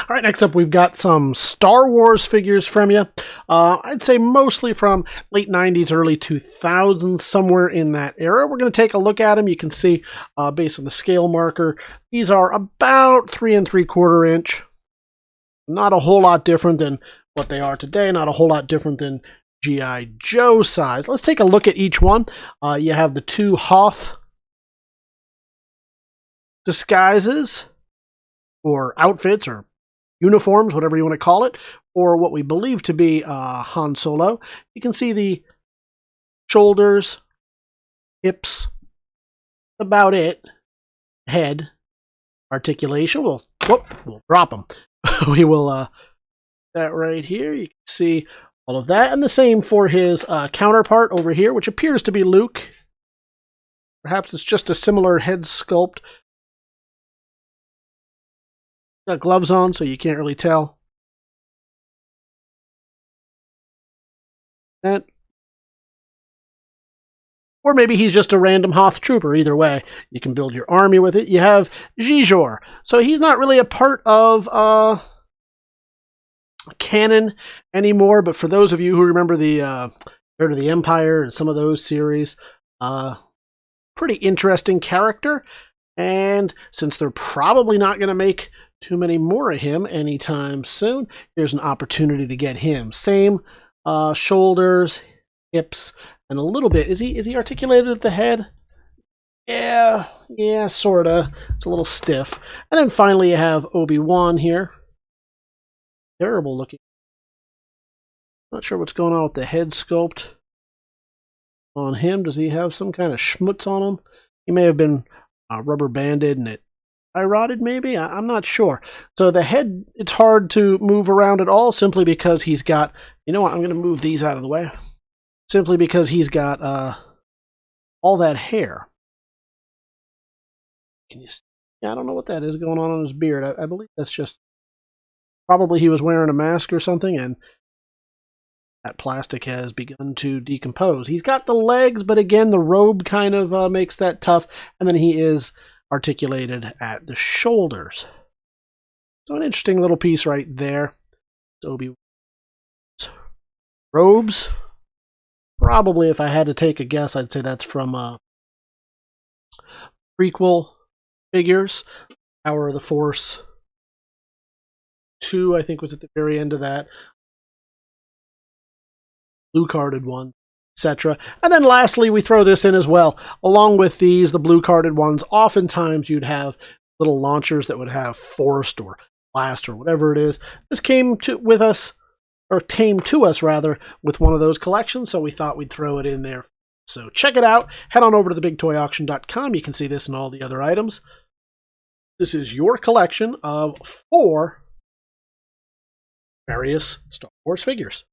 All right, next up we've got some Star Wars figures from you. I'd say mostly from late 90s, early 2000s, somewhere in that era. We're going to take a look at them. You can see, based on the scale marker, these are about 3 3/4 inch. Not a whole lot different than what they are today. Not a whole lot different than G.I. Joe size. Let's take a look at each one. You have the two Hoth disguises, or outfits, or uniforms, whatever you want to call it, or what we believe to be Han Solo. You can see the shoulders, hips, about it, head, articulation. We'll drop them. We will, that right here, you can see all of that, and the same for his counterpart over here, which appears to be Luke. Perhaps it's just a similar head sculpt. Got gloves on, so you can't really tell. That. Or maybe he's just a random Hoth trooper. Either way, you can build your army with it. You have Zizor. So he's not really a part of canon anymore, but for those of you who remember the Heir to the Empire and some of those series, pretty interesting character. And since they're probably not going to make too many more of him anytime soon, here's an opportunity to get him. Same shoulders, hips, and a little bit. Is he articulated at the head? Yeah, sorta. It's a little stiff. And then finally you have Obi-Wan here. Terrible looking. Not sure what's going on with the head sculpt on him. Does he have some kind of schmutz on him? He may have been rubber banded and it rotted, maybe? I'm not sure. So the head, it's hard to move around at all, simply because he's got, you know what, I'm going to move these out of the way. Simply because he's got all that hair. Can you see? Yeah, I don't know what that is going on his beard. I believe that's just, probably he was wearing a mask or something, and that plastic has begun to decompose. He's got the legs, but again, the robe kind of makes that tough, and then he is articulated at the shoulders. So an interesting little piece right there. Obi-Wan's robes. Probably, if I had to take a guess, I'd say that's from prequel figures. Power of the Force 2, I think, was at the very end of that. Blue-carded one, etc. And then lastly, we throw this in as well. Along with these, the blue-carded ones, oftentimes you'd have little launchers that would have forced or blast or whatever it is. This came to us with one of those collections, so we thought we'd throw it in there. So check it out. Head on over to TheBigToyAuction.com. You can see this and all the other items. This is your collection of 4 various Star Wars figures.